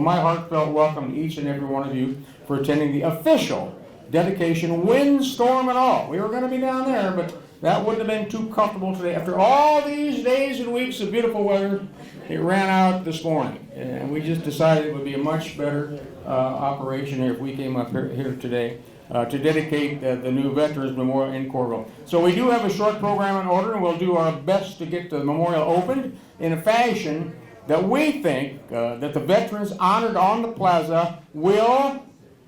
my heartfelt welcome to each and every one of you for attending the official dedication, windstorm and all. We were going to be down there, but that wouldn't have been too comfortable today. After all these days and weeks of beautiful weather, it ran out this morning. And we just decided it would be a much better operation here if we came up here today to dedicate the new Veterans Memorial in Coralville. So we do have a short program in order, and we'll do our best to get the memorial opened in a fashion that we think that the veterans honored on the plaza will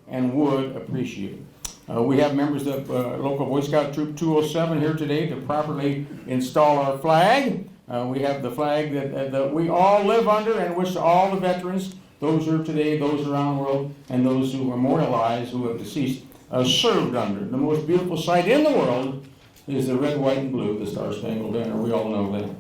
and would appreciate. We have members of local Boy Scout Troop 207 here today to properly install our flag. We have the flag that we all live under, and wish to all the veterans, those who are today, those around the world, and those who memorialized, who have deceased, served under. The most beautiful sight in the world is the red, white, and blue, the Star Spangled Banner. We all know that.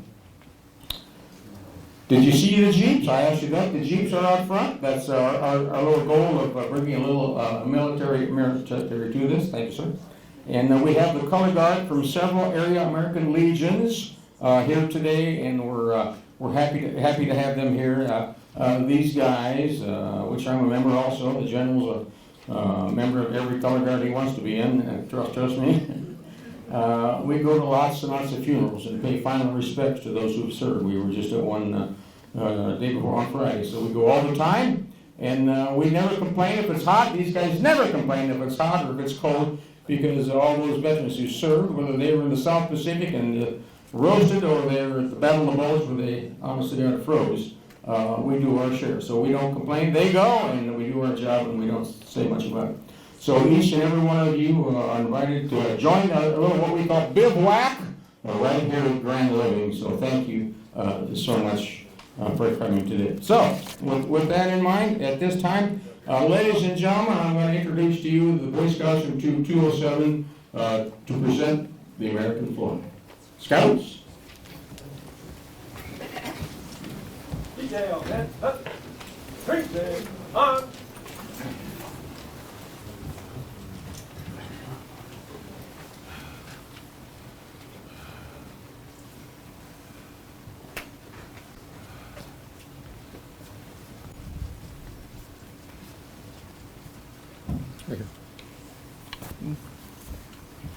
Did you see the Jeeps? I asked you that. The Jeeps are out front. That's our little goal of bringing a little military to this. Thank you, sir. And we have the color guard from several area American legions here today, and we're happy to have them here. These guys, which I'm a member also, the general's a member of every color guard he wants to be in. Trust me. We go to lots and lots of funerals and pay final respects to those who've served. We were just at one day before on Friday, so we go all the time, and we never complain if it's hot. These guys never complain if it's hot or if it's cold, because all those veterans who served, whether they were in the South Pacific and roasted, or they were at the Battle of the Bulge where they honestly got froze, we do our share. So we don't complain. They go, and we do our job, and we don't say much about it. So each and every one of you are invited to join a little what we call bivouac right here at Grand Living. So thank you so much for coming today. So with that in mind, at this time, ladies and gentlemen, I'm going to introduce to you the Boy Scouts from Troop 207 to present the American flag. Scouts. Detail, head up, straight there, on.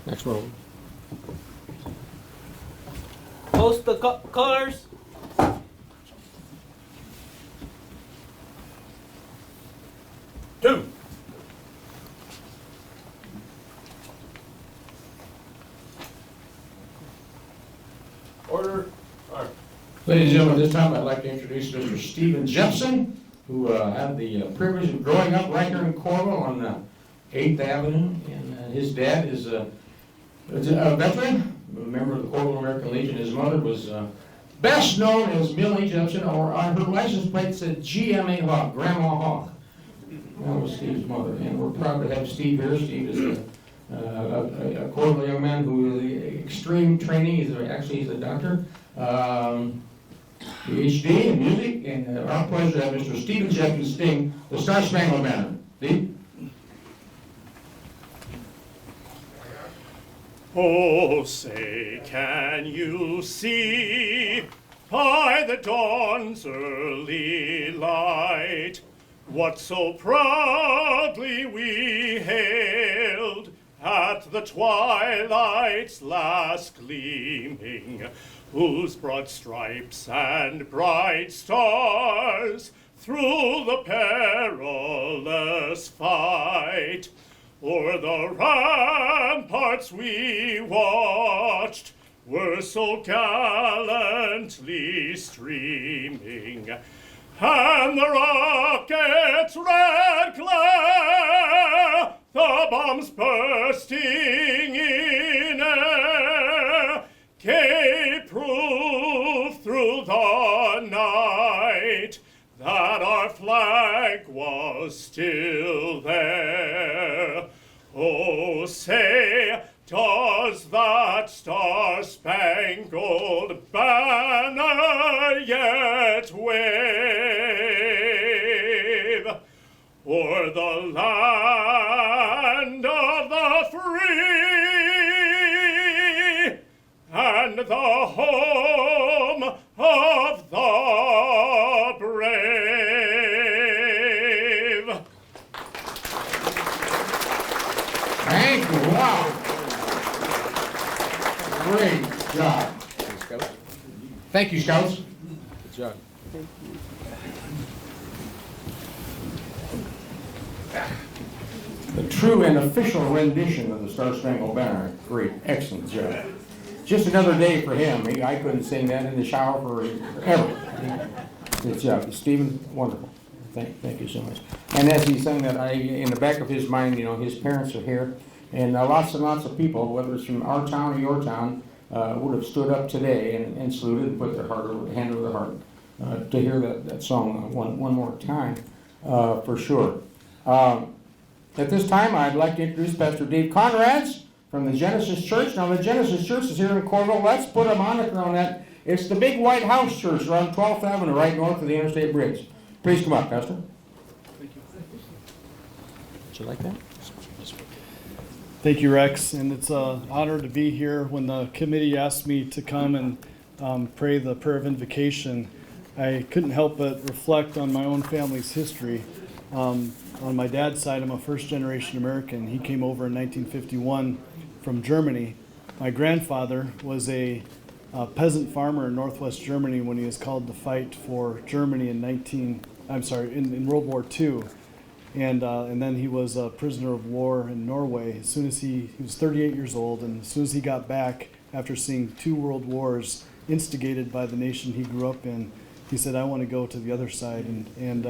Next row. Post the colors. Two. Order. All right. Ladies and gentlemen, this time I'd like to introduce Mr. Stephen Jepson, who had the privilege of growing up right here in Coralville on 8th Avenue, and his dad is a veteran, a member of the Coralville American Legion. His mother was best known as Millie Jepson, or on her license plate said GMA Hawk, Grandma Hawk. That was Steve's mother, and we're proud to have Steve here. Steve is a Coralville young man who has extreme training. He's a doctor, PhD in music, and our pleasure to have Mr. Stephen Jepson sing the Star Spangled Banner. Steve? Oh, say, can you see by the dawn's early light what so proudly we hailed at the twilight's last gleaming, whose broad stripes and bright stars through the perilous fight o'er the ramparts we watched were so gallantly streaming, and the rocket's red glare, the bombs bursting in air, gave proof through the night that our flag was still there. Oh, say, does that star-spangled banner yet wave o'er the land of the free and the home of the brave? job. Thank you, Scouts. Good job. The true and official rendition of the Star Spangled Banner. Great, excellent job. Just another day for him. I couldn't sing that in the shower forever. Good job. Stephen, wonderful. Thank you so much. And as he sang that, in the back of his mind, his parents are here, and lots and lots of people, whether it's from our town or your town, would have stood up today and saluted and put their hand over their heart to hear that song one more time, for sure. At this time, I'd like to introduce Pastor Dave Conrads from the Genesis Church. Now, the Genesis Church is here in Coralville. Let's put a moniker on that. It's the big white house church around 12th Avenue, right north of the Interstate Bridge. Please come up, Pastor. Thank you. Would you like that? Thank you, Rex, and it's an honor to be here. When the committee asked me to come and pray the prayer of invocation, I couldn't help but reflect on my own family's history. On my dad's side, I'm a first-generation American. He came over in 1951 from Germany. My grandfather was a peasant farmer in northwest Germany when he was called to fight for Germany in World War II. And then he was a prisoner of war in Norway. As soon as he was 38 years old, and as soon as he got back after seeing 2 world wars instigated by the nation he grew up in, he said, I want to go to the other side. And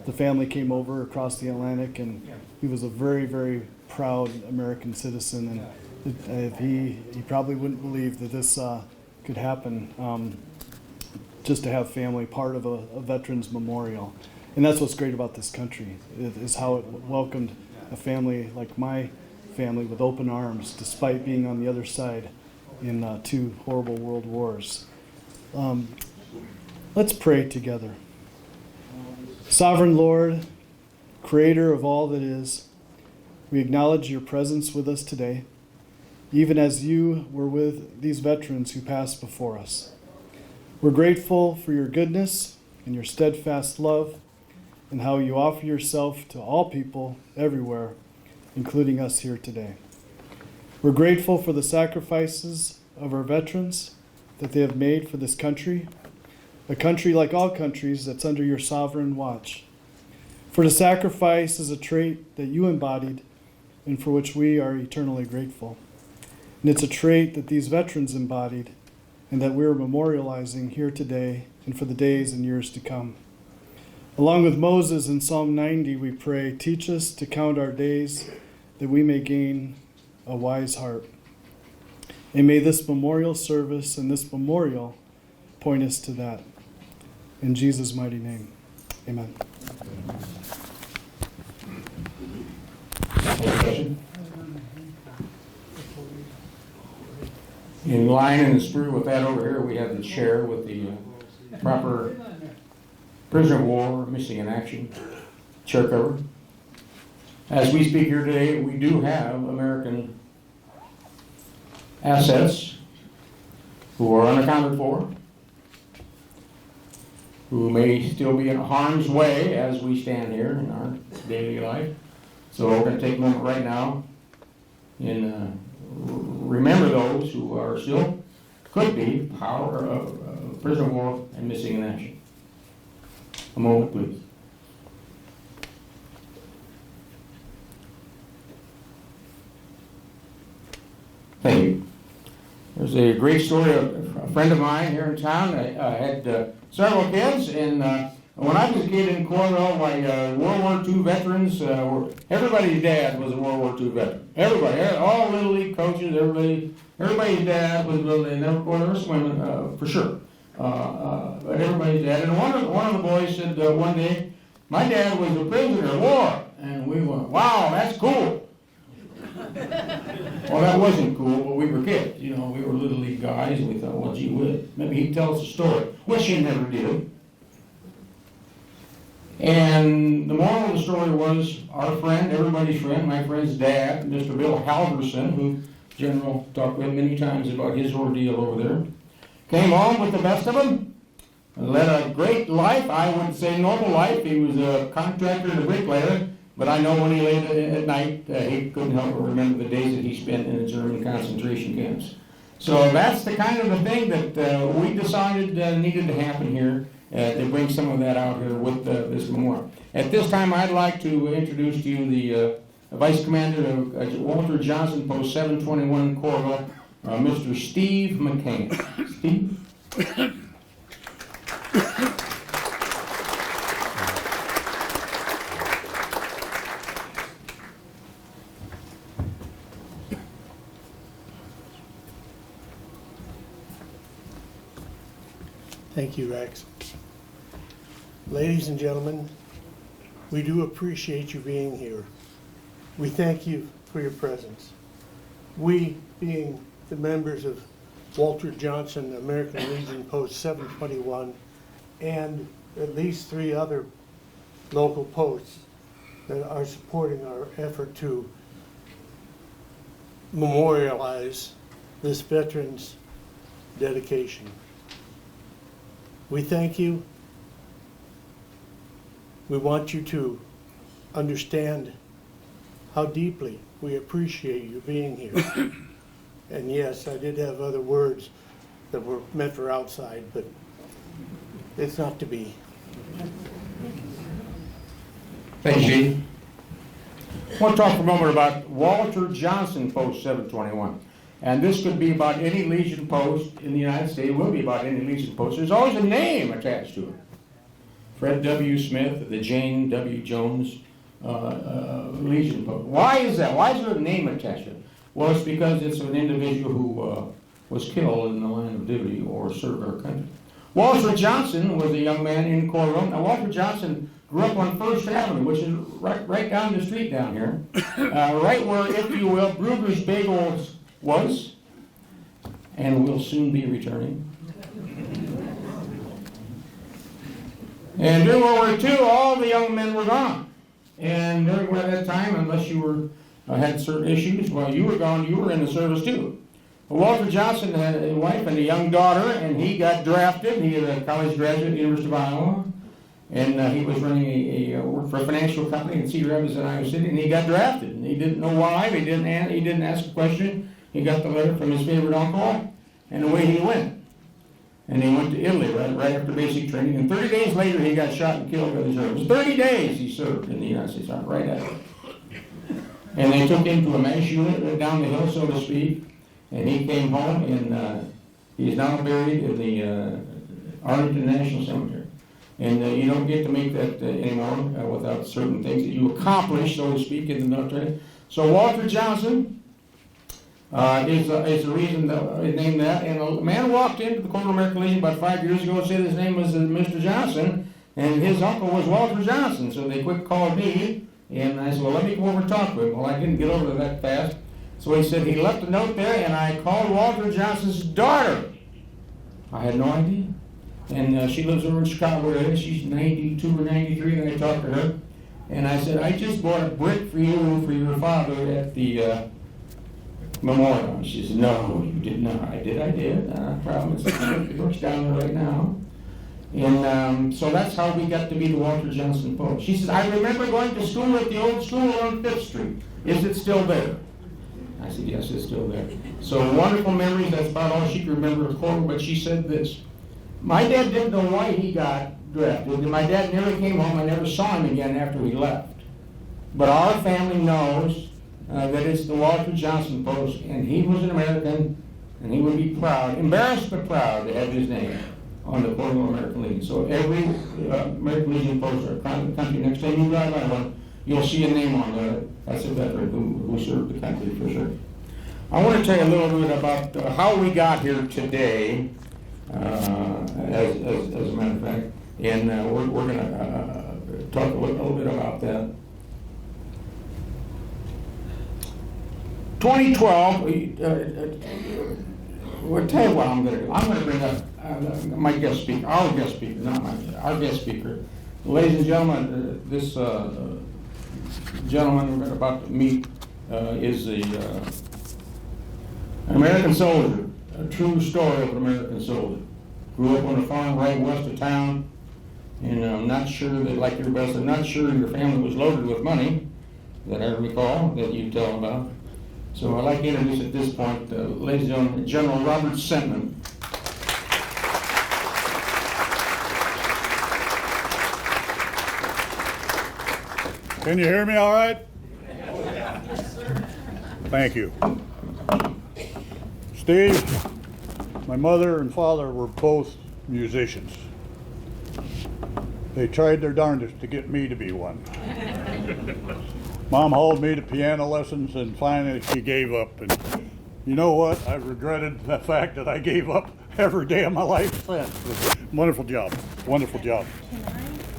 the family came over across the Atlantic, and he was a very, very proud American citizen. And he probably wouldn't believe that this could happen, just to have family part of a veterans memorial. And that's what's great about this country, is how it welcomed a family like my family with open arms, despite being on the other side in 2 horrible world wars. Let's pray together. Sovereign Lord, Creator of all that is, we acknowledge your presence with us today, even as you were with these veterans who passed before us. We're grateful for your goodness and your steadfast love, and how you offer yourself to all people everywhere, including us here today. We're grateful for the sacrifices of our veterans that they have made for this country, a country like all countries that's under your sovereign watch. For the sacrifice is a trait that you embodied and for which we are eternally grateful. And it's a trait that these veterans embodied and that we're memorializing here today and for the days and years to come. Along with Moses in Psalm 90, we pray, teach us to count our days that we may gain a wise heart. And may this memorial service and this memorial point us to that. In Jesus' mighty name, amen. In line and in spirit with that over here, we have the chair with the proper prisoner of war, missing in action, chair cover. As we speak here today, we do have American assets who are unaccounted for, who may still be in harm's way as we stand here in our daily life. So we're going to take a moment right now and remember those who are still, could be, prisoner of war and missing in action. A moment, please. Thank you. There's a great story of a friend of mine here in town. I had several kids, and when I was a kid in Coralville, my World War II veterans, everybody's dad was a World War II veteran. Everybody, all Little League coaches, everybody's dad was, and there were some women, for sure. But everybody's dad. And one of the boys said one day, my dad was a prisoner of war. And we went, wow, that's cool. Well, that wasn't cool, but we were kids. We were Little League guys, and we thought, well, gee whiz, maybe he'd tell us a story, which he never did. And the moral of the story was our friend, everybody's friend, my friend's dad, Mr. Bill Halverson, who General talked with many times about his ordeal over there, came home with the best of them, led a great life, I would say normal life. He was a contractor and a bricklayer, but I know when he lay at night, he couldn't help but remember the days that he spent in the German concentration camps. So that's the kind of the thing that we decided needed to happen here, to bring some of that out here with this memorial. At this time, I'd like to introduce to you the Vice Commander of Walter Johnson, Post 721 Coralville, Mr. Steve McCain. Steve? Thank you, Rex. Ladies and gentlemen, we do appreciate you being here. We thank you for your presence. We, being the members of Walter Johnson, American Legion Post 721, and at least 3 other local posts that are supporting our effort to memorialize this veteran's dedication. We thank you. We want you to understand how deeply we appreciate you being here. And yes, I did have other words that were meant for outside, but it's not to be. Thank you, Steve. I want to talk for a moment about Walter Johnson, Post 721. And this could be about any Legion post in the United States. It will be about any Legion post. There's always a name attached to it. Fred W. Smith, the Jane W. Jones Legion post. Why is that? Why is there a name attached to it? Well, it's because it's an individual who was killed in the line of duty or served our country. Walter Johnson was a young man in Coralville. Now, Walter Johnson grew up on First Avenue, which is right down the street down here, right where, if you will, Brugger's Bagels was, and will soon be returning. And during World War II, all the young men were gone. And during that time, unless you were had certain issues, well, you were gone, you were in the service too. Well, Walter Johnson had a wife and a young daughter, and he got drafted. He was a college graduate at the University of Iowa, and he was running a work for a financial company in Cedar Rapids in Iowa City, and he got drafted. And he didn't know why. He didn't ask a question. He got the letter from his favorite uncle, and away he went. And he went to Italy right after basic training. And 30 days later, he got shot and killed by the Germans. 30 days he served in the United States Army, right after. And they took him to a mass unit down the hill, so to speak. And he came home, and he's now buried in the Arlington National Cemetery. And you don't get to make that anymore without certain things that you accomplish, so to speak, in the military. So Walter Johnson is the reason that they named that. And a man walked into the Coralville American Legion about 5 years ago and said his name was Mr. Johnson, and his uncle was Walter Johnson. So they quick called me, and I said, well, let me go over and talk to him. Well, I didn't get over that fast. So he said he left a note there, and I called Walter Johnson's daughter. I had no idea. And she lives over in Chicago area. She's 92 or 93, and I talked to her. And I said, I just bought a brick for you for your father at the memorial. And she said, no, you did not. I did. I promise. It works down there right now. And so that's how we got to be the Walter Johnson Post. She says, I remember going to school at the old school on 5th Street. Is it still there? I said, yes, it's still there. So wonderful memories. That's about all she could remember of Coralville. But she said this. My dad didn't know why he got drafted. My dad never came home. I never saw him again after he left. But our family knows that it's the Walter Johnson Post, and he was an American, and he would be proud, embarrassed but proud, to have his name on the Coralville American Legion. So every American Legion post or country, next time you drive by one, you'll see a name on there. That's a veteran who served the country for sure. I want to tell you a little bit about how we got here today, as a matter of fact, and we're going to talk a little bit about that. 2012, we'll tell you what I'm going to do. I'm going to bring up my guest speaker, our guest speaker, not our guest speaker. Ladies and gentlemen, this gentleman we're about to meet is an American soldier, a true story of an American soldier. Grew up on a farm right west of town, and I'm not sure that, like your best, I'm not sure your family was loaded with money, that I recall, that you tell about. So I'd like to introduce at this point, ladies and gentlemen, General Robert Sentman. Can you hear me all right? Thank you. Steve, my mother and father were both musicians. They tried their darndest to get me to be one. Mom hauled me to piano lessons and finally she gave up. And you know what? I've regretted the fact that I gave up every day of my life since. Wonderful job. Wonderful job.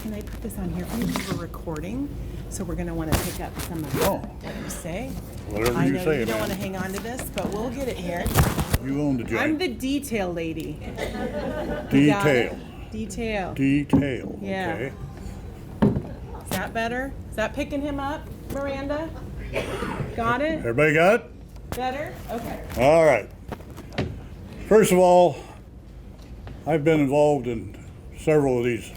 Can I put this on here for you? Because we're recording, so we're going to want to pick up some of what you say. Whatever I you know say, you don't man. want to hang on to this, but we'll get it here. You own the joint. I'm the detail lady. Detail. Detail. Detail. Yeah. Okay. Is that better? Is that picking him up, Miranda? Got it? Everybody got it? Better? Okay. All right. First of all, I've been involved in several of these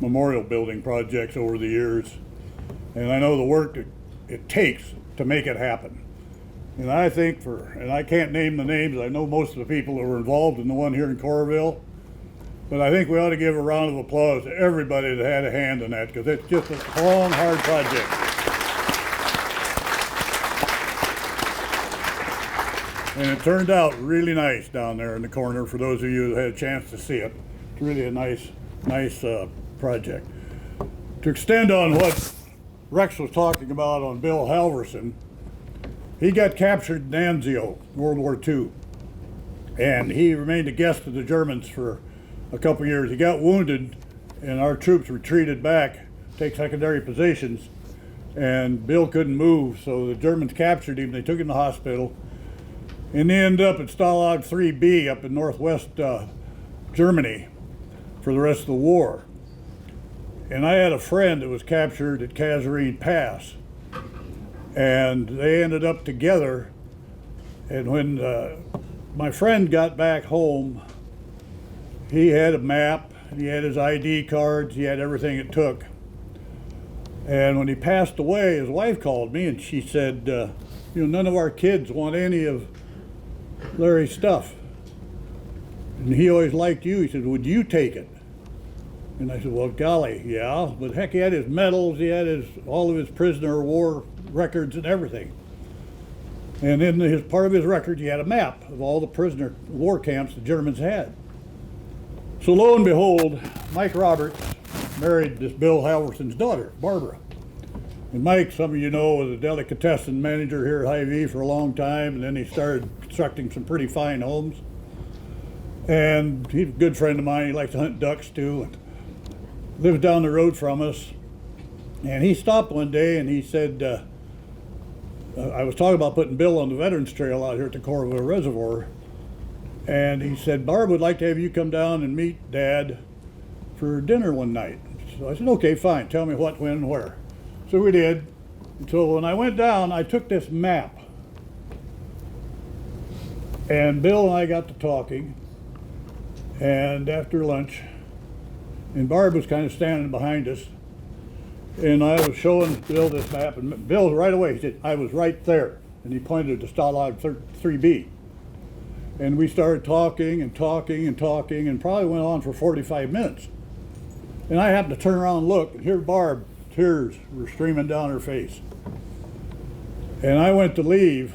memorial building projects over the years, and I know the work that it takes to make it happen. And I think and I can't name the names, I know most of the people that were involved in the one here in Coralville, but I think we ought to give a round of applause to everybody that had a hand in that, because it's just a long, hard project. And it turned out really nice down there in the corner for those of you that had a chance to see it. It's really a nice project. To extend on what Rex was talking about on Bill Halverson, he got captured in Anzio, World War II, and he remained a guest of the Germans for a couple years. He got wounded, and our troops retreated back, take secondary positions, and Bill couldn't move, so the Germans captured him. They took him to the hospital, and they ended up at Stalag 3B up in northwest Germany for the rest of the war. And I had a friend that was captured at Kasserine Pass, and they ended up together. And when my friend got back home, he had a map, he had his ID cards, he had everything it took. And when he passed away, his wife called me and she said, none of our kids want any of Larry's stuff. And he always liked you. He said, would you take it? And I said, well, golly, yeah. But heck, he had his medals, he had all of his prisoner of war records and everything. And in part of his record, he had a map of all the prisoner of war camps the Germans had. So lo and behold, Mike Roberts married this Bill Halverson's daughter, Barbara. And Mike, some of you know, was a delicatessen manager here at Hy-Vee for a long time, and then he started constructing some pretty fine homes. And he's a good friend of mine. He likes to hunt ducks too, and lives down the road from us. And he stopped one day and he said, I was talking about putting Bill on the Veterans Trail out here at the Coralville Reservoir. And he said, Barb would like to have you come down and meet Dad for dinner one night. So I said, okay, fine. Tell me what, when, and where. So we did. And so when I went down, I took this map. And Bill and I got to talking. And after lunch, and Barb was kind of standing behind us, and I was showing Bill this map, and Bill right away, he said, I was right there. And he pointed to Stalag 3B. And we started talking and talking and talking, and probably went on for 45 minutes. And I happened to turn around and look, and here Barb, tears were streaming down her face. And I went to leave,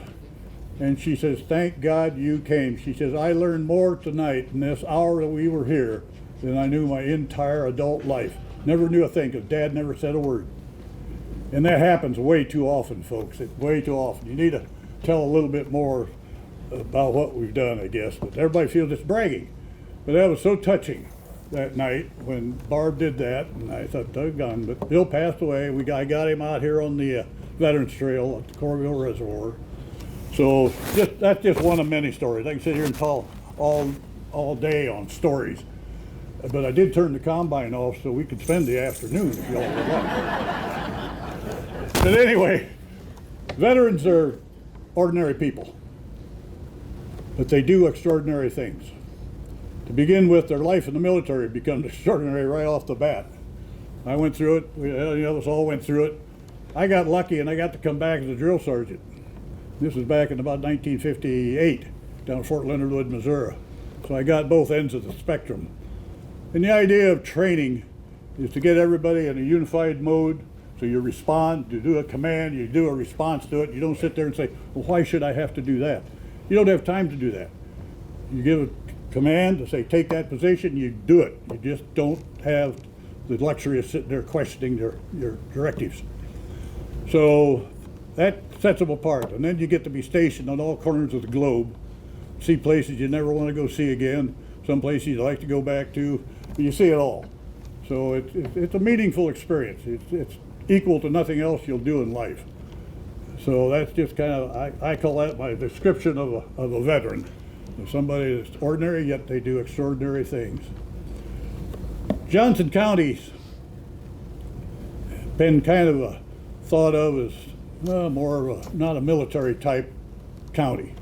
and she says, thank God you came. She says, I learned more tonight in this hour that we were here than I knew my entire adult life. Never knew a thing, because Dad never said a word. And that happens way too often, folks. It's way too often. You need to tell a little bit more about what we've done, I guess. But everybody feels it's bragging. But that was so touching that night when Barb did that, and I thought, doggone. But Bill passed away. I got him out here on the Veterans Trail at the Coralville Reservoir. So that's just one of many stories. I can sit here and talk all day on stories. But I did turn the combine off so we could spend the afternoon if you all would like. But anyway, veterans are ordinary people, but they do extraordinary things. To begin with, their life in the military becomes extraordinary right off the bat. I went through it, us all went through it. I got lucky and I got to come back as a drill sergeant. This was back in about 1958 down Fort Leonard Wood, Missouri. So I got both ends of the spectrum. And the idea of training is to get everybody in a unified mode. So you respond, you do a command, you do a response to it. You don't sit there and say, well, why should I have to do that? You don't have time to do that. You give a command to say, take that position, you do it. You just don't have the luxury of sitting there questioning your directives. So that sets them apart. And then you get to be stationed on all corners of the globe, see places you never want to go see again, some places you like to go back to, you see it all. So it's a meaningful experience. It's equal to nothing else you'll do in life. So that's just kind of, I call that my description of a veteran. Somebody that's ordinary, yet they do extraordinary things. Johnson County's been kind of thought of as more of not a military type county.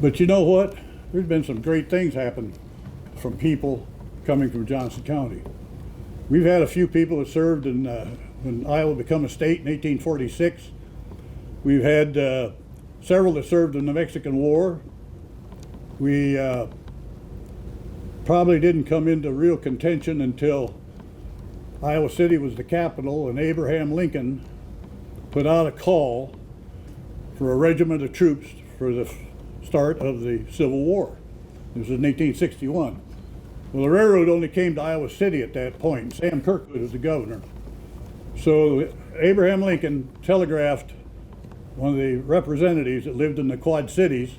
But you know what? There's been some great things happen from people coming from Johnson County. We've had a few people that served in when Iowa became a state in 1846. We've had several that served in the Mexican War. We probably didn't come into real contention until Iowa City was the capital, and Abraham Lincoln put out a call for a regiment of troops for the start of the Civil War. This was in 1861. Well, the railroad only came to Iowa City at that point. Sam Kirkwood was the governor. So Abraham Lincoln telegraphed one of the representatives that lived in the Quad Cities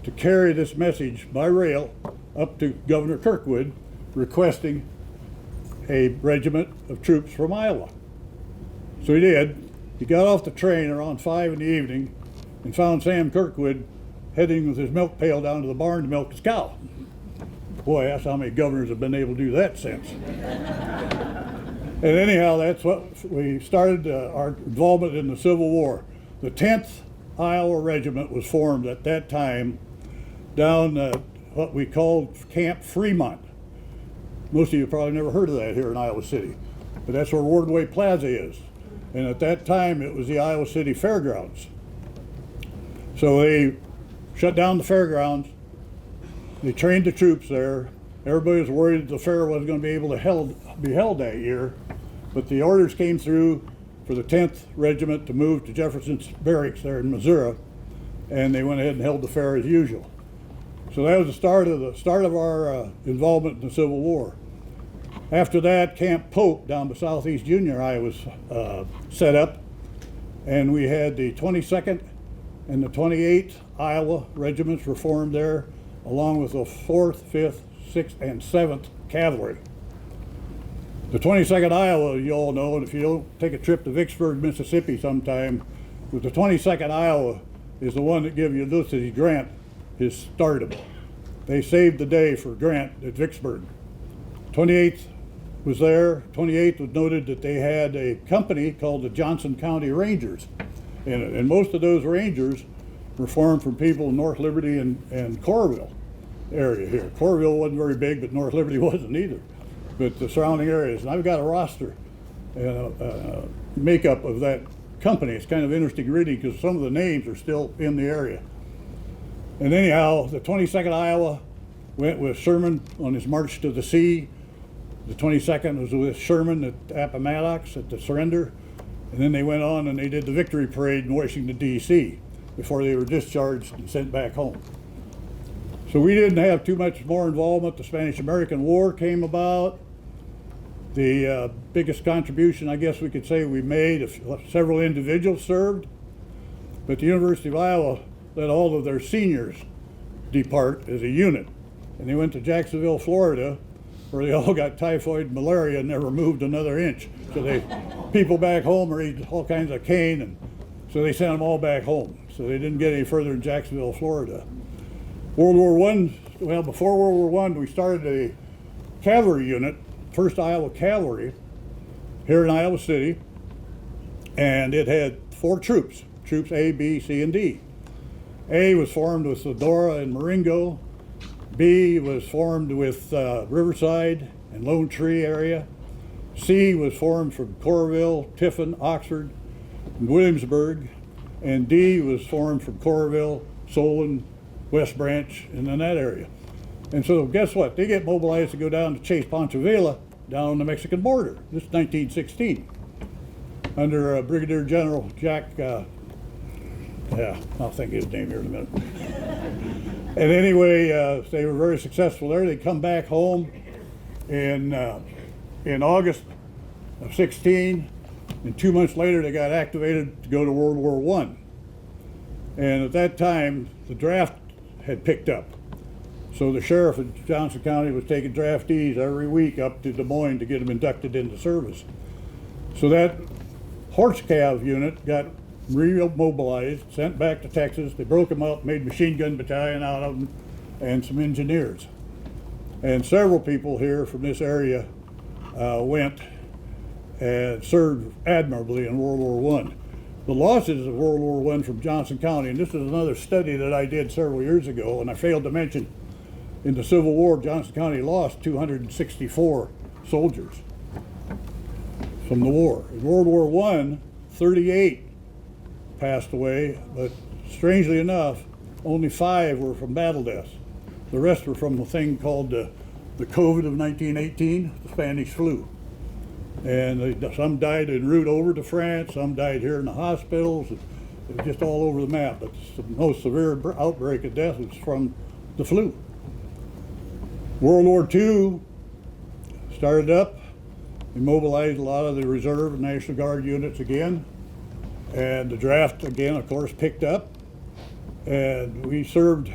to carry this message by rail up to Governor Kirkwood requesting a regiment of troops from Iowa. So he did. He got off the train around 5 in the evening and found Sam Kirkwood heading with his milk pail down to the barn to milk his cow. Boy, that's how many governors have been able to do that since. And anyhow, that's what we started our involvement in the Civil War. The 10th Iowa Regiment was formed at that time down what we called Camp Fremont. Most of you probably never heard of that here in Iowa City, but that's where Wardway Plaza is. And at that time, it was the Iowa City Fairgrounds. So they shut down the fairgrounds. They trained the troops there. Everybody was worried that the fair wasn't going to be able to be held that year, but the orders came through for the 10th Regiment to move to Jefferson's Barracks there in Missouri, and they went ahead and held the fair as usual. So that was the start of our involvement in the Civil War. After that, Camp Pope down by Southeast Junior High was set up, and we had the 22nd and the 28th Iowa regiments were formed there, along with the 4th, 5th, 6th, and 7th Cavalry. The 22nd Iowa, you all know, and if you don't take a trip to Vicksburg, Mississippi sometime, with the 22nd Iowa is the one that gave Ulysses Grant his stardom. They saved the day for Grant at Vicksburg. 28th was there. 28th was noted that they had a company called the Johnson County Rangers. And most of those Rangers were formed from people in North Liberty and Coralville area here. Coralville wasn't very big, but North Liberty wasn't either. But the surrounding areas. And I've got a roster makeup of that company. It's kind of interesting reading because some of the names are still in the area. And anyhow, the 22nd Iowa went with Sherman on his march to the sea. The 22nd was with Sherman at Appomattox at the surrender. And then they went on and they did the victory parade in Washington, D.C. before they were discharged and sent back home. So we didn't have too much more involvement. The Spanish-American War came about. The biggest contribution, I guess we could say, we made, several individuals served, but the University of Iowa let all of their seniors depart as a unit. And they went to Jacksonville, Florida, where they all got typhoid and malaria and never moved another inch. So people back home are eating all kinds of cane, and so they sent them all back home. So they didn't get any further in Jacksonville, Florida. World War I, well, before World War I, we started a cavalry unit, 1st Iowa Cavalry, here in Iowa City, and it had 4 troops, troops A, B, C, and D. A was formed with Sedora and Marengo. B was formed with Riverside and Lone Tree area. C was formed from Coralville, Tiffin, Oxford, and Williamsburg. and D was formed from Coralville, Solon, West Branch, and in that area. And so guess what? They get mobilized to go down to chase Pancho Villa down on the Mexican border. This is 1916, under Brigadier General Jack, I'll think of his name here in a minute. And anyway, they were very successful there. They come back home in August of 16, and 2 months later they got activated to go to World War I. And at that time, the draft had picked up. So the sheriff of Johnson County was taking draftees every week up to Des Moines to get them inducted into service. So that horse cav unit got remobilized, sent back to Texas. They broke them up, made machine gun battalion out of them, and some engineers. And several people here from this area went and served admirably in World War I. The losses of World War I from Johnson County, and this is another study that I did several years ago, and I failed to mention, in the Civil War, Johnson County lost 264 soldiers from the war. In World War I, 38 passed away, but strangely enough, only 5 were from battle deaths. The rest were from a thing called the COVID of 1918, the Spanish flu. And some died en route over to France, some died here in the hospitals. It was just all over the map, but the most severe outbreak of death was from the flu. World War II started up. We mobilized a lot of the Reserve and National Guard units again. And the draft again, of course, picked up. And we served,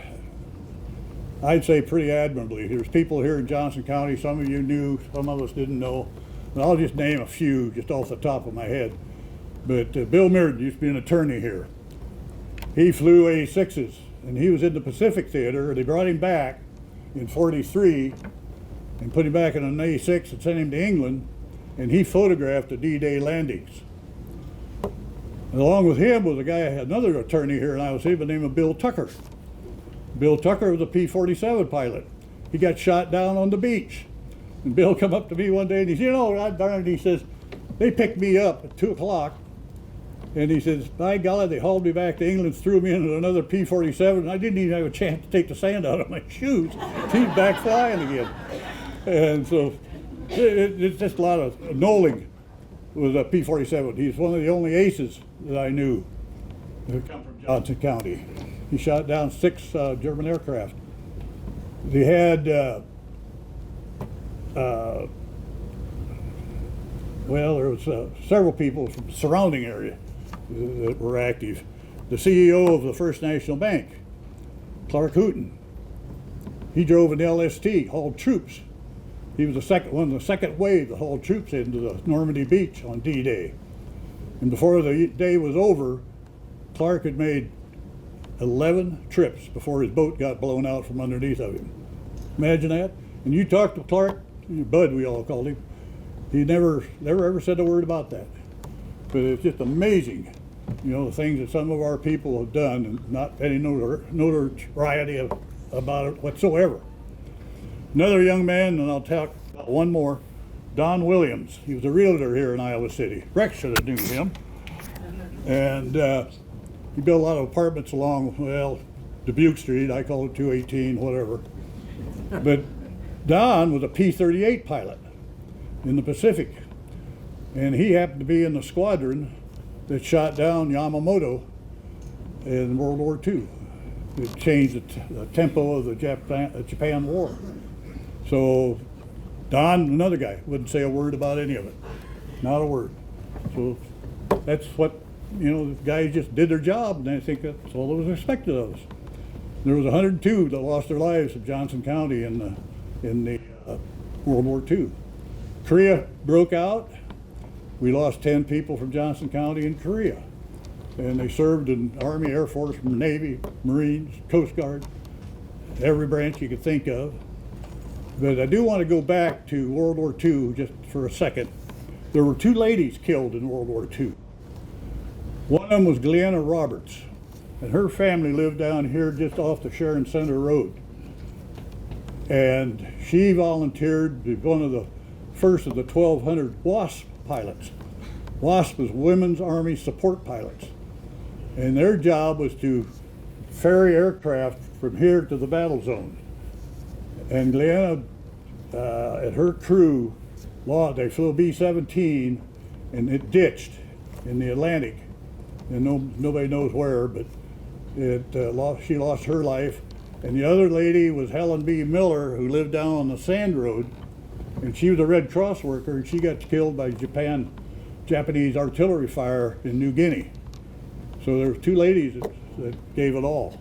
I'd say, pretty admirably. There's people here in Johnson County, some of you knew, some of us didn't know. And I'll just name a few just off the top of my head. But Bill Meredith used to be an attorney here. He flew A6s, and he was in the Pacific Theater. They brought him back in '43 and put him back in an A6 and sent him to England, and he photographed the D-Day landings. And along with him was a guy, another attorney here in Iowa City by the name of Bill Tucker. Bill Tucker was a P-47 pilot. He got shot down on the beach. And Bill come up to me one day and he said, God darn it, he says, they picked me up at 2 o'clock. And he says, by golly, they hauled me back to England, threw me into another P-47, and I didn't even have a chance to take the sand out of my shoes. He's back flying again. And so it's just a lot of, Noling was a P-47. He's one of the only aces that I knew that come from Johnson County. He shot down 6 German aircraft. They had, there was several people from the surrounding area that were active. The CEO of the First National Bank, Clark Hooton, he drove an LST, hauled troops. He was one of the second wave that hauled troops into the Normandy Beach on D-Day. And before the day was over, Clark had made 11 trips before his boat got blown out from underneath of him. Imagine that. And you talk to Clark, Bud we all called him, he never ever said a word about that. But it's just amazing, the things that some of our people have done and not any notoriety about it whatsoever. Another young man, and I'll talk about one more, Don Williams. He was a realtor here in Iowa City. Rex should have knew him. And he built a lot of apartments along, Dubuque Street. I call it 218, whatever. But Don was a P-38 pilot in the Pacific. And he happened to be in the squadron that shot down Yamamoto in World War II. It changed the tempo of the Japan War. So Don, another guy, wouldn't say a word about any of it. Not a word. So that's what, the guys just did their job, and I think that's all that was expected of us. There was 102 that lost their lives in Johnson County in the World War II. Korea broke out. We lost 10 people from Johnson County in Korea. And they served in Army, Air Force, Navy, Marines, Coast Guard, every branch you could think of. But I do want to go back to World War II just for a second. There were 2 ladies killed in World War II. One of them was Glenna Roberts, and her family lived down here just off the Sharon Center Road. And she volunteered to be one of the first of the 1,200 WASP pilots. WASP was Women's Army Support Pilots. and their job was to ferry aircraft from here to the battle zone. And Glenna and her crew, they flew B-17, and it ditched in the Atlantic, and nobody knows where, but she lost her life. And the other lady was Helen B. Miller, who lived down on the Sand Road, and she was a Red Cross worker, and she got killed by Japanese artillery fire in New Guinea. So there were two ladies that gave it all.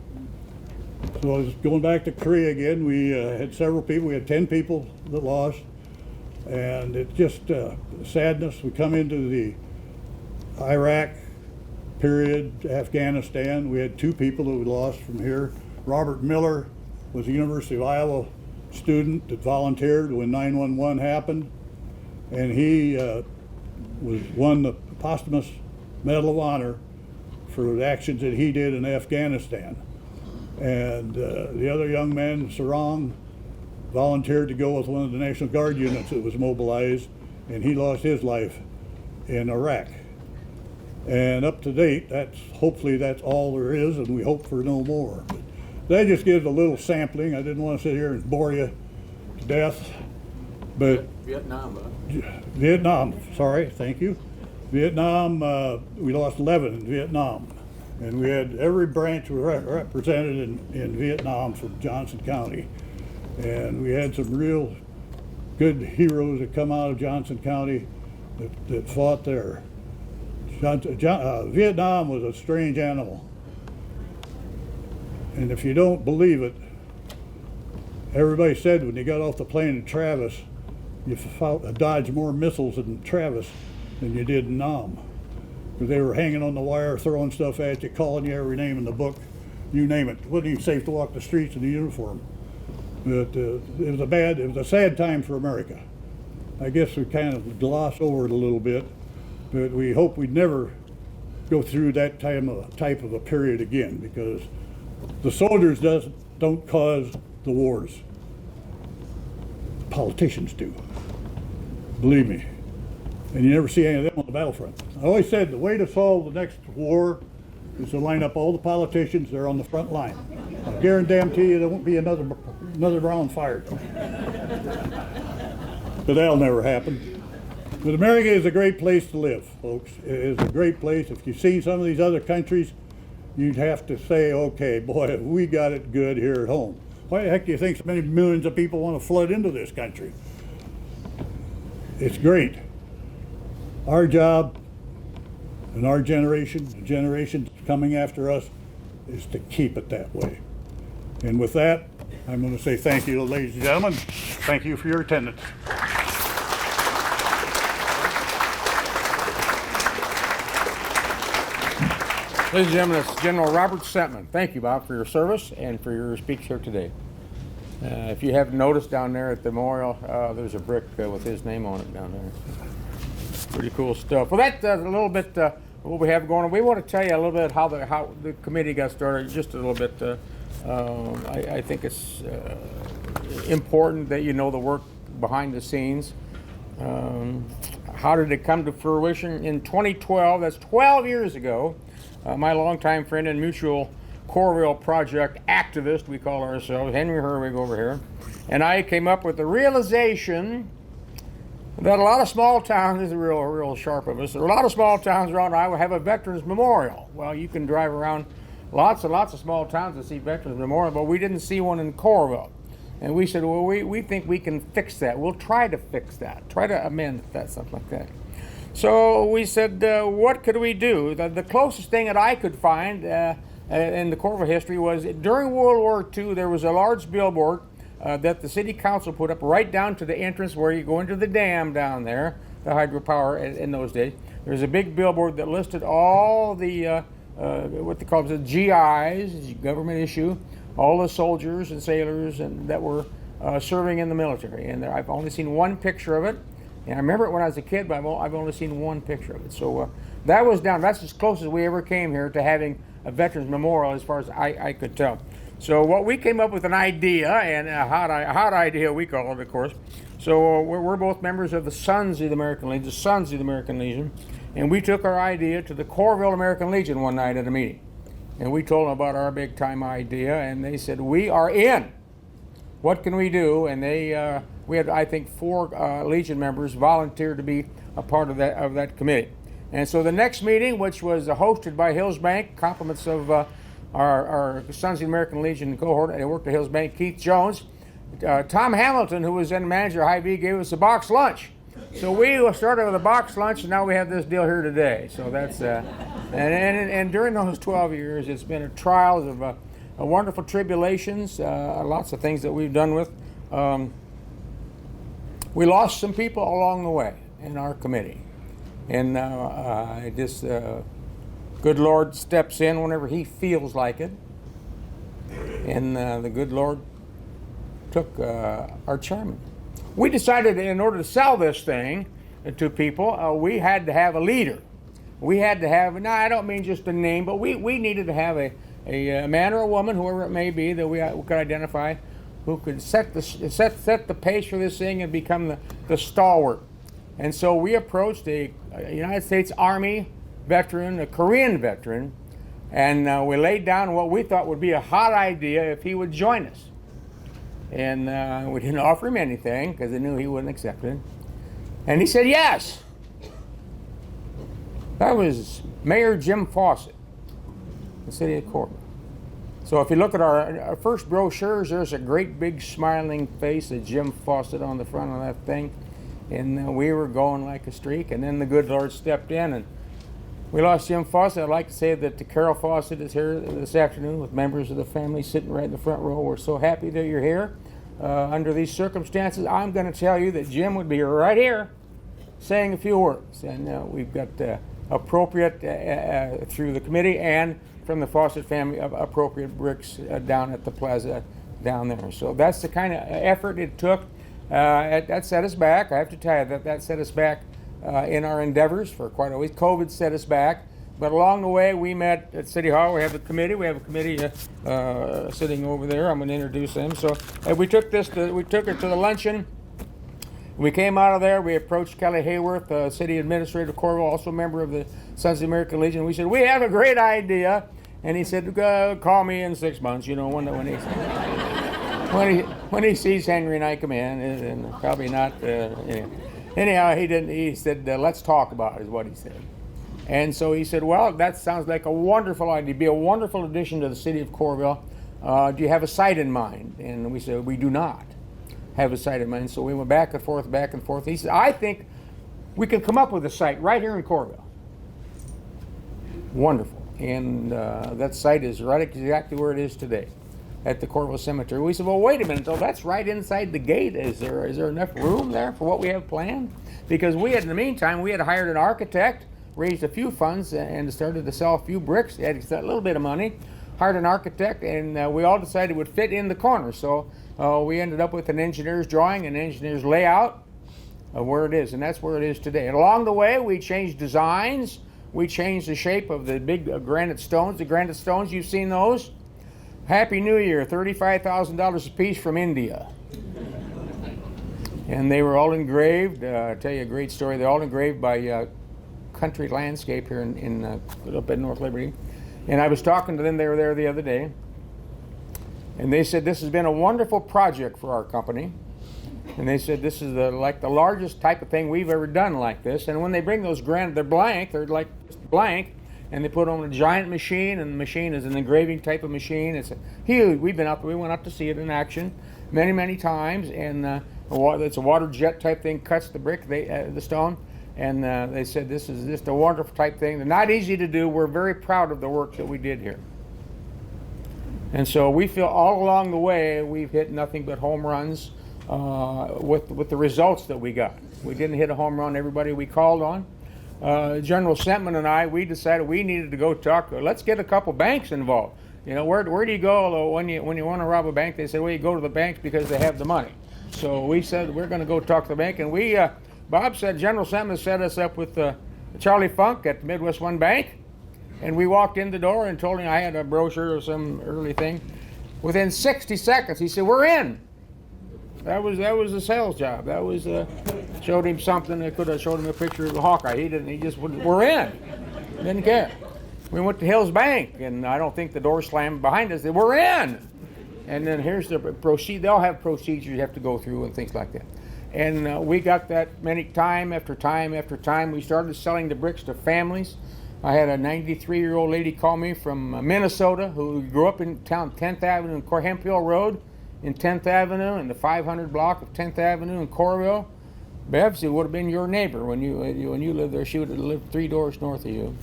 So I was going back to Korea again. We had several people. We had 10 people that lost, and it's just sadness. We come into the Iraq period, Afghanistan. We had 2 people that we lost from here. Robert Miller was a University of Iowa student that volunteered when 9/11 happened, and he won the posthumous Medal of Honor for the actions that he did in Afghanistan. And the other young man, Sarong, volunteered to go with one of the National Guard units that was mobilized, and he lost his life in Iraq. And up to date, hopefully that's all there is, and we hope for no more. But that just gives a little sampling. I didn't want to sit here and bore you to death, but Vietnam, sorry, thank you. Vietnam, we lost 11 in Vietnam, and we had every branch represented in Vietnam from Johnson County, and we had some real good heroes that come out of Johnson County that fought there. Vietnam was a strange animal, and if you don't believe it, everybody said when you got off the plane in Travis, you dodged more missiles in Travis than you did in Nam, because they were hanging on the wire, throwing stuff at you, calling you every name in the book, you name it. It wasn't even safe to walk the streets in a uniform. But it was a sad time for America. I guess we kind of gloss over it a little bit, but we hope we never go through that type of a period again, because the soldiers don't cause the wars. Politicians do, believe me. And you never see any of them on the battlefront. I always said the way to solve the next war is to line up all the politicians that are on the front line. I guarantee you there won't be another round fired. But that'll never happen. But America is a great place to live, folks. It is a great place. If you've seen some of these other countries, you'd have to say, okay, boy, we got it good here at home. Why the heck do you think so many millions of people want to flood into this country? It's great. Our job, and our generation, the generations coming after us, is to keep it that way. And with that, I'm going to say thank you, ladies and gentlemen. Thank you for your attendance. Ladies and gentlemen, it's General Robert Sentman. Thank you, Bob, for your service and for your speech here today. If you haven't noticed down there at the memorial, there's a brick with his name on it down there. Pretty cool stuff. Well, that's a little bit what we have going on. We want to tell you a little bit how the committee got started, just a little bit. I think it's important that you know the work behind the scenes. How did it come to fruition? In 2012, that's 12 years ago, my longtime friend and mutual Coralville project activist, we call ourselves, Henry Herwig over here, and I came up with the realization that a lot of small towns, this is real sharp of us, a lot of small towns around Iowa have a Veterans Memorial. Well, you can drive around lots and lots of small towns to see Veterans Memorial, but we didn't see one in Coralville. And we said, well, we think we can fix that. We'll try to fix that, try to amend that, something like that. So we said, what could we do? The closest thing that I could find in the Coralville history was during World War II, there was a large billboard that the city council put up right down to the entrance where you go into the dam down there, the hydropower in those days. There's a big billboard that listed all the, what they call the GIs, government issue, all the soldiers and sailors that were serving in the military. And I've only seen one picture of it. And I remember it when I was a kid, but I've only seen one picture of it. So that was down. That's as close as we ever came here to having a Veterans Memorial, as far as I could tell. So what we came up with an idea, and a hot idea we call it, of course. So we're both members of the Sons of the American Legion, and we took our idea to the Coralville American Legion one night at a meeting. And we told them about our big time idea, and they said, we are in. What can we do? And we had, I think, 4 Legion members volunteer to be a part of that committee. And so the next meeting, which was hosted by Hills Bank, compliments of our Sons of the American Legion cohort, they worked at Hills Bank, Keith Jones. Tom Hamilton, who was then manager of Hy-Vee, gave us a box lunch. So we started with a box lunch, and now we have this deal here today. So that's, and during those 12 years, it's been a trials of wonderful tribulations, lots of things that we've done with. We lost some people along the way in our committee. And good Lord steps in whenever he feels like it. And the good Lord took our chairman. We decided in order to sell this thing to people, we had to have a leader. We had to have, now I don't mean just a name, but we needed to have a man or a woman, whoever it may be, that we could identify, who could set the pace for this thing and become the stalwart. And so we approached a United States Army veteran, a Korean veteran, and we laid down what we thought would be a hot idea if he would join us. And we didn't offer him anything because I knew he wouldn't accept it. And he said yes. That was Mayor Jim Fawcett, the city of Coralville. So if you look at our first brochures, there's a great big smiling face of Jim Fawcett on the front of that thing. And we were going like a streak. And then the good Lord stepped in and we lost Jim Fawcett. I'd like to say that Carol Fawcett is here this afternoon with members of the family sitting right in the front row. We're so happy that you're here. Under these circumstances, I'm going to tell you that Jim would be right here saying a few words. And we've got appropriate through the committee and from the Fawcett family appropriate bricks down at the plaza down there. So that's the kind of effort it took. That set us back. I have to tell you that set us back in our endeavors for quite a ways. COVID set us back, but along the way we met at City Hall. We have a committee. We have a committee sitting over there. I'm going to introduce them. So we took it to the luncheon. We came out of there. We approached Kelly Hayworth, city administrator of Coralville, also a member of the Sons of the American Legion. We said, we have a great idea. And he said, call me in 6 months, when he sees Henry and I come in, and probably not. Anyhow, he didn't. He said, let's talk about it, is what he said. And so he said, well, that sounds like a wonderful idea. It'd be a wonderful addition to the city of Coralville. Do you have a site in mind? And we said, we do not have a site in mind. So we went back and forth, back and forth. He said, I think we can come up with a site right here in Coralville. Wonderful. And that site is right exactly where it is today, at the Coralville Cemetery. We said, well, wait a minute, though, that's right inside the gate. Is there enough room there for what we have planned? Because in the meantime, we had hired an architect, raised a few funds, and started to sell a few bricks. Had a little bit of money, hired an architect, and we all decided it would fit in the corner. So we ended up with an engineer's drawing, an engineer's layout of where it is, and that's where it is today. And along the way, we changed designs. We changed the shape of the big granite stones. The granite stones, you've seen those? Happy New Year, $35,000 a piece from India. And they were all engraved. I'll tell you a great story. They're all engraved by Country Landscape here up in North Liberty. And I was talking to them, they were there the other day. And they said, this has been a wonderful project for our company. And they said, this is like the largest type of thing we've ever done like this. And when they bring those granite, they're blank, they're like blank. And they put on a giant machine, and the machine is an engraving type of machine. It's huge. We went out to see it in action many, many times, and it's a water jet type thing, cuts the brick, the stone, and they said this is just a wonderful type thing. They're not easy to do. We're very proud of the work that we did here. And so we feel all along the way we've hit nothing but home runs with the results that we got. We didn't hit a home run everybody we called on. General Sentman and I, we decided we needed to go talk. Let's get a couple banks involved. Where do you go when you want to rob a bank? They said, well, you go to the banks because they have the money. So we said we're going to go talk to the bank, and Bob said General Sentman set us up with Charlie Funk at the Midwest One Bank, and we walked in the door and told him I had a brochure or some early thing. Within 60 seconds, he said, we're in. That was a sales job. That was showed him something. I could have showed him a picture of the Hawkeye. He didn't. He just we're in. Didn't care. We went to Hills Bank, and I don't think the door slammed behind us. They were in. And then here's the procedure. They'll have procedures you have to go through and things like that. And we got that many time after time after time. We started selling the bricks to families. I had a 93-year-old lady call me from Minnesota who grew up in town, 10th Avenue and Hemp Hill Road in 10th Avenue and the 500 block of 10th Avenue in Coralville. Bevs, it would have been your neighbor when you lived there. She would have lived 3 doors north of you.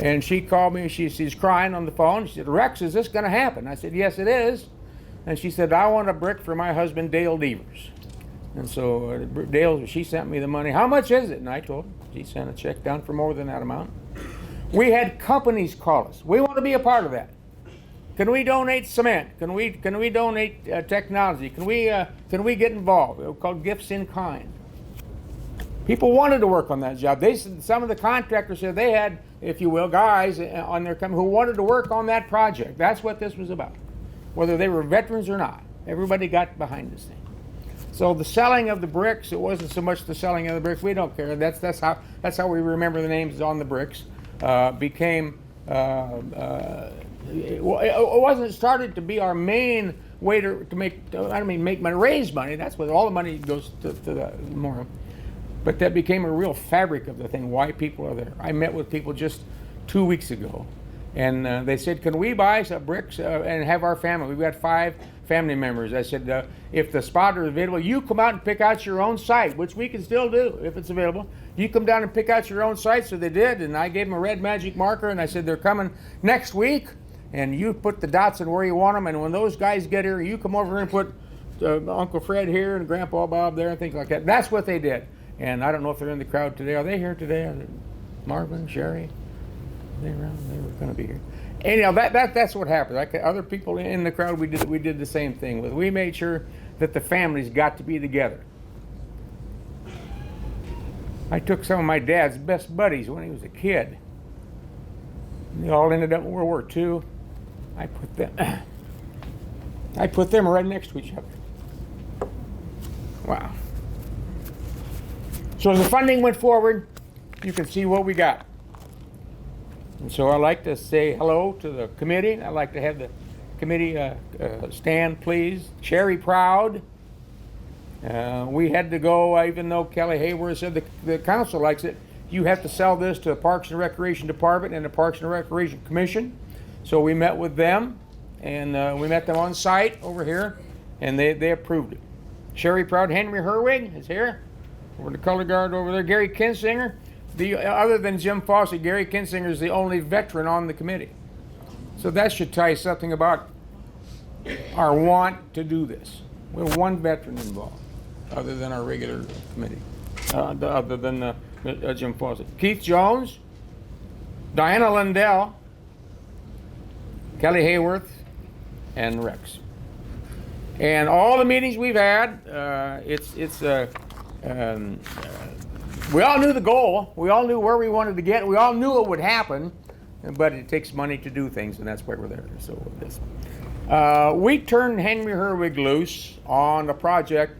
And she called me. She's crying on the phone. She said, "Rex, is this going to happen?" I said, "Yes, it is." And she said, "I want a brick for my husband, Dale Devers." And so Dale, she sent me the money. "How much is it?" And I told her. She sent a check down for more than that amount. We had companies call us. "We want to be a part of that. Can we donate cement? Can we donate technology? Can we get involved?" It was called gifts in kind. People wanted to work on that job. Some of the contractors said they had, if you will, guys on their company who wanted to work on that project. That's what this was about. Whether they were veterans or not, everybody got behind this thing. So the selling of the bricks, it wasn't so much the selling of the bricks. We don't care. That's how we remember the names on the bricks. It wasn't started to be our main way to make money, raise money. That's what all the money goes to the more. But that became a real fabric of the thing, why people are there. I met with people just 2 weeks ago, and they said, "Can we buy some bricks and have our family?" We've got 5 family members. I said, "If the spot is available, you come out and pick out your own site," which we can still do if it's available. "You come down and pick out your own site." So they did, and I gave them a red magic marker, and I said, "They're coming next week, and you put the dots in where you want them, and when those guys get here, you come over and put Uncle Fred here and Grandpa Bob there and things like that." That's what they did. And I don't know if they're in the crowd today. Are they here today? Are they Marvin, Sherry? Are they around? They were going to be here. Anyhow, that's what happened. Other people in the crowd, we did the same thing with. We made sure that the families got to be together. I took some of my dad's best buddies when he was a kid. They all ended up in World War II. I put them right next to each other. Wow. So as the funding went forward, you can see what we got. And so I'd like to say hello to the committee. I'd like to have the committee stand, please. Cherry Proud. We had to go, even though Kelly Hayworth said the council likes it, you have to sell this to the Parks and Recreation Department and the Parks and Recreation Commission. So we met with them, and we met them on site over here, and they approved it. Cherry Proud. Henry Herwig is here. Over the color guard over there. Gary Kinsinger. Other than Jim Fawcett, Gary Kinsinger is the only veteran on the committee. So that should tell you something about our want to do this. We have 1 veteran involved, other than our regular committee, other than Jim Fawcett. Keith Jones, Diana Lindell, Kelly Hayworth, and Rex. And all the meetings we've had, we all knew the goal. We all knew where we wanted to get. We all knew it would happen, but it takes money to do things, and that's why we're there. So we turned Henry Herwig loose on the project.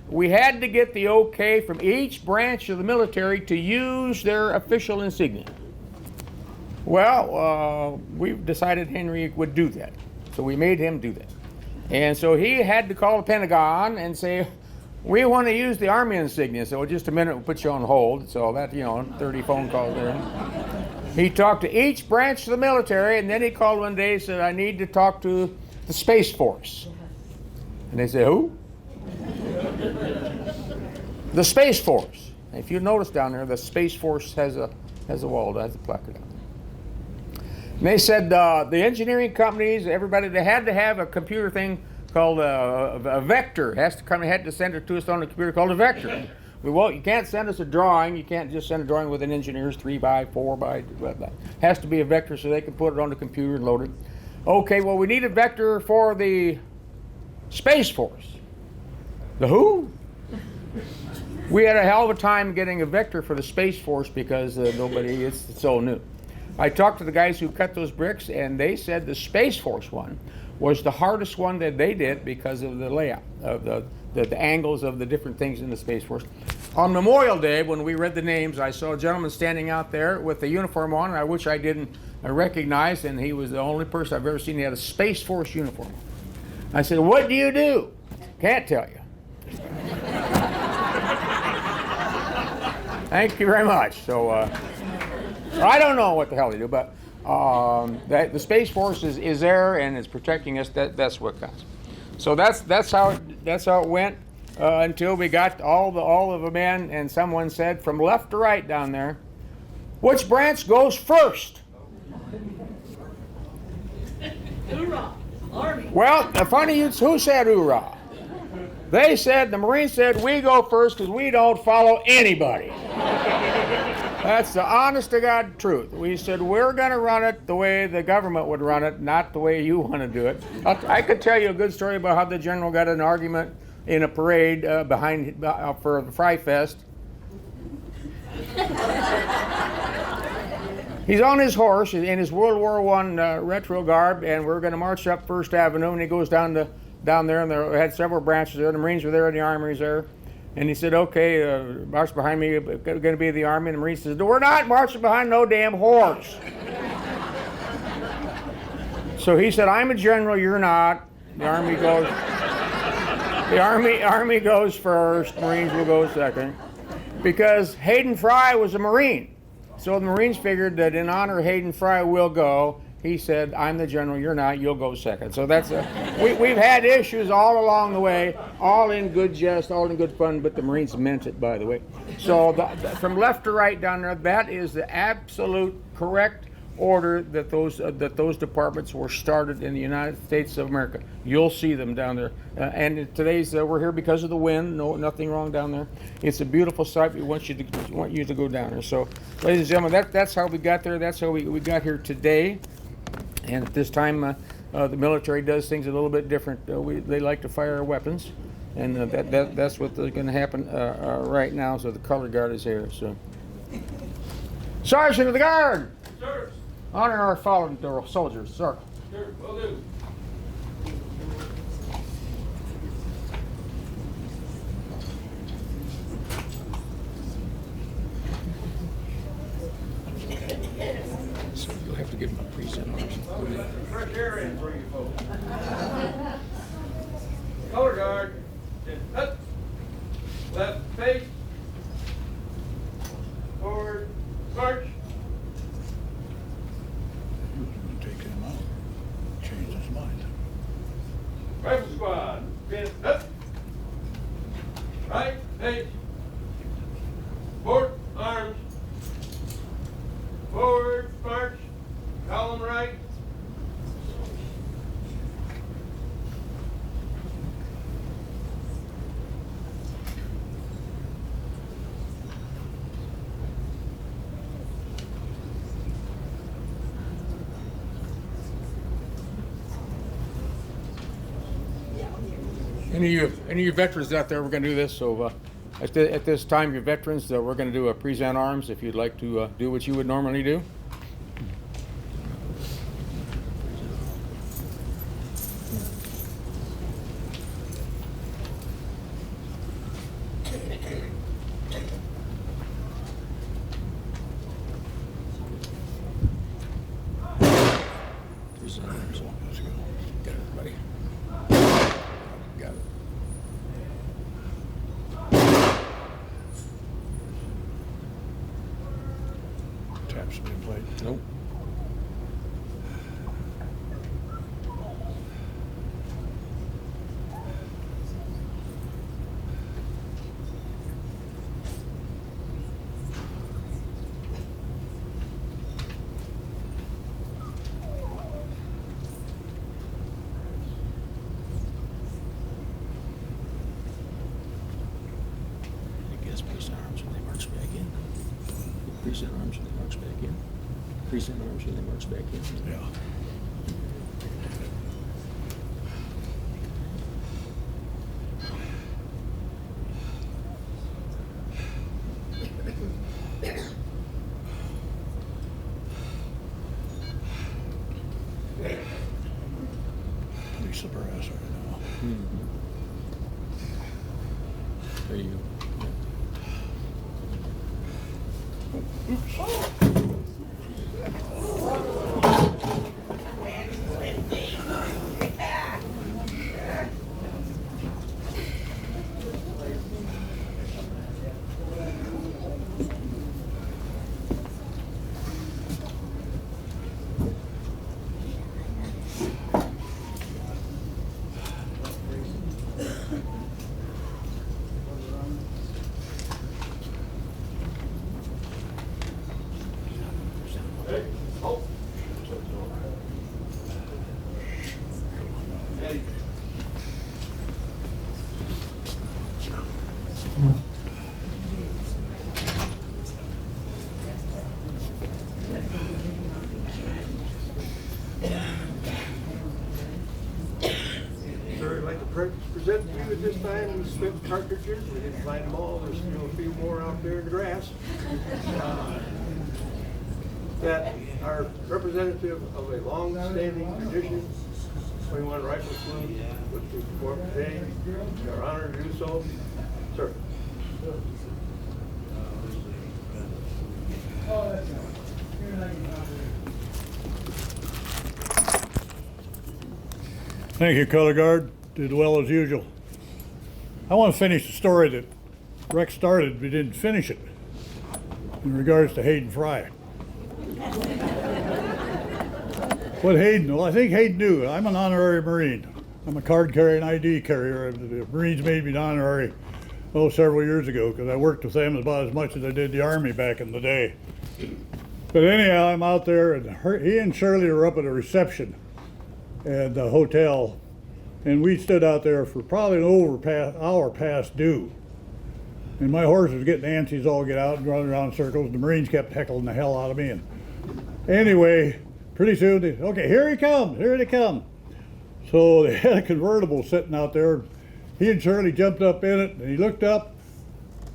We had to get the okay from each branch of the military to use their official insignia. Well, we decided Henry would do that, so we made him do that. And so he had to call the Pentagon and say, "We want to use the Army insignia." So just a minute, we'll put you on hold. So that, 30 phone calls there. He talked to each branch of the military, and then he called one day and said, "I need to talk to the Space Force." And they said, "Who?" The Space Force. If you notice down there, the Space Force has a wall, has a placard on it. And they said the engineering companies, everybody, they had to have a computer thing called a vector. Had to send it to us on a computer called a vector. You can't send us a drawing. You can't just send a drawing with an engineer's 3x, 4x, blah, blah. Has to be a vector so they can put it on the computer and load it. Okay, well, we need a vector for the Space Force. The who? We had a hell of a time getting a vector for the Space Force because it's so new. I talked to the guys who cut those bricks, and they said the Space Force one was the hardest one that they did because of the layout of the angles of the different things in the Space Force. On Memorial Day, when we read the names, I saw a gentleman standing out there with a uniform on, and which I didn't recognize, and he was the only person I've ever seen. He had a Space Force uniform. I said, "What do you do?" "Can't tell you." Thank you very much. So I don't know what the hell they do, but the Space Force is there and is protecting us. That's what counts. So that's how it went until we got all of the men, and someone said from left to right down there, "Which branch goes first?" Hoorah! Army. Well, the funny who said hoorah? They said, the Marines said, "We go first because we don't follow anybody." That's the honest to God truth. We said, we're going to run it the way the government would run it, not the way you want to do it. I could tell you a good story about how the general got in an argument in a parade for the Fry Fest. He's on his horse in his World War I retro garb, and we're going to march up First Avenue, and he goes down there, and they had several branches there. The Marines were there, and the Army was there. And he said, "Okay, march behind me, going to be the Army." And the Marines said, "We're not marching behind no damn horse." So he said, "I'm a general, you're not." The Army goes, Army goes first, Marines will go second. Because Hayden Fry was a Marine. So the Marines figured that in honor of Hayden Fry, we'll go. He said, "I'm the general, you're not, you'll go second." So that's we've had issues all along the way, all in good jest, all in good fun, but the Marines meant it, by the way. So from left to right down there, that is the absolute correct order that those departments were started in the United States of America. You'll see them down there. And today's we're here because of the wind. No, nothing wrong down there. It's a beautiful sight. We want you to go down there. So, ladies and gentlemen, that's how we got there. That's how we got here today. And at this time, the military does things a little bit different. They like to fire weapons, and that's what's going to happen right now. So the color guard is here. So, Sergeant of the Guard, Sir. honor our fallen soldiers, sir. Sure, will do. You'll have to give them a present. Fresh air in for you folks. Color guard. Then up. Left face. Forward. March. Take him out. Change his mind. Rifle squad. Pin up. Right face. Forward arms. Forward march. Column right. Any of you veterans out there, we're going to do this. So at this time, your veterans, we're going to do a present arms. If you'd like to do what you would normally do. Present arms. Got it, buddy. Got it. Tap some plate. Nope. Present arms when they march back in. Present arms when they march back in. Present arms when they march back in. Yeah. Lisa Brass right now. There you go. Sir, I'd like to present to you at this time the Smith cartridges. We didn't find them all. There's still a few more out there in the grass. That are representative of a long-standing tradition. 21 rifle salute, which we perform today. It's our honor to do so. Sir. Thank you, Color Guard. Did well as usual. I want to finish the story that Rex started, but didn't finish it, in regards to Hayden Fry. What Hayden? Well, I think Hayden knew. I'm an honorary Marine. I'm a card carrying ID carrier. The Marines made me an honorary, several years ago, because I worked with them about as much as I did the Army back in the day. But anyhow, I'm out there, and he and Shirley were up at a reception at the hotel, and we stood out there for probably an hour past due. And my horse was getting antsy as all get out and running around in circles. The Marines kept heckling the hell out of me. And anyway, pretty soon, okay, here he comes, here they come. So they had a convertible sitting out there. He and Shirley jumped up in it, and he looked up.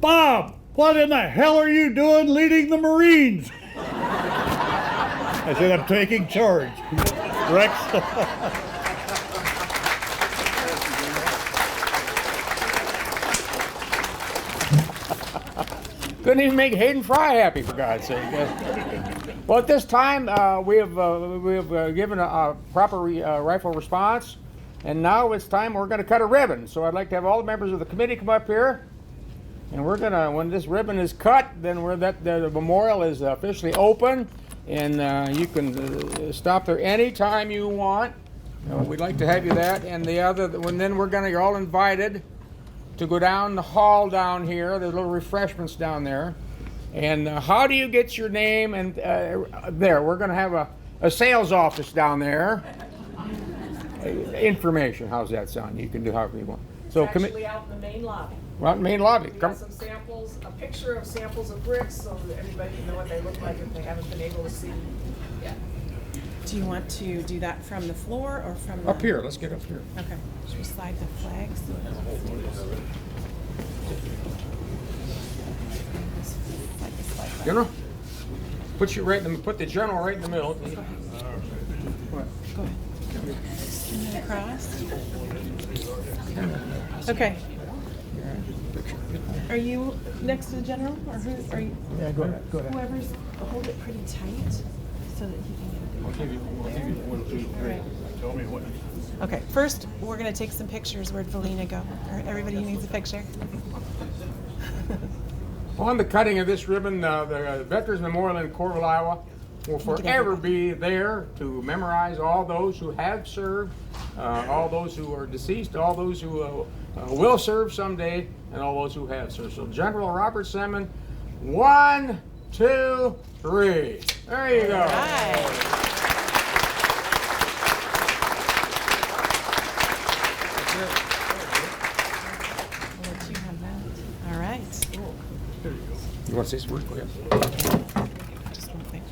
Bob, what in the hell are you doing leading the Marines? I said, I'm taking charge. Rex. Couldn't even make Hayden Fry happy, for God's sake. Well, at this time, we have given a proper rifle response, and now it's time we're going to cut a ribbon. So I'd like to have all the members of the committee come up here, and we're going to, when this ribbon is cut, then the memorial is officially open, and you can stop there anytime you want. We'd like to have you that, and then you're all invited to go down the hall down here. There's little refreshments down there. And how do you get your name? And there, we're going to have a sales office down there. Information, how's that sound? You can do however you want. So It's actually out in the main lobby. Right in the main lobby. We got some samples, a picture of samples of bricks so that everybody can know what they look like if they haven't been able to see yet. Do you want to do that from the floor or from the... Up here, let's get up here. Okay. Should we slide the flags? General, put the general right in the middle. Go ahead. And then across. Okay. Are you next to the general, or who are you? Yeah, go ahead. Whoever's, hold it pretty tight so that he can get it. All right. Tell me what. Okay, first we're going to take some pictures. Where'd Valina go? Or everybody who needs a picture. On the cutting of this ribbon, the Veterans Memorial in Coralville, Iowa will forever be there to memorize all those who have served, all those who are deceased, all those who will serve someday, and all those who have served. So General Robert Semin, 1, 2, 3. There you go. All right. I'll let you have that. All right. You want to say some words? Go ahead. Just one thing.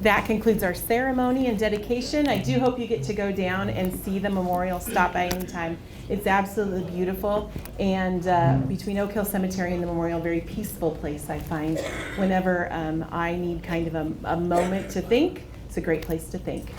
That concludes our ceremony and dedication. I do hope you get to go down and see the memorial. Stop by anytime. It's absolutely beautiful. And between Oak Hill Cemetery and the memorial, very peaceful place, I find. Whenever I need kind of a moment to think, it's a great place to think.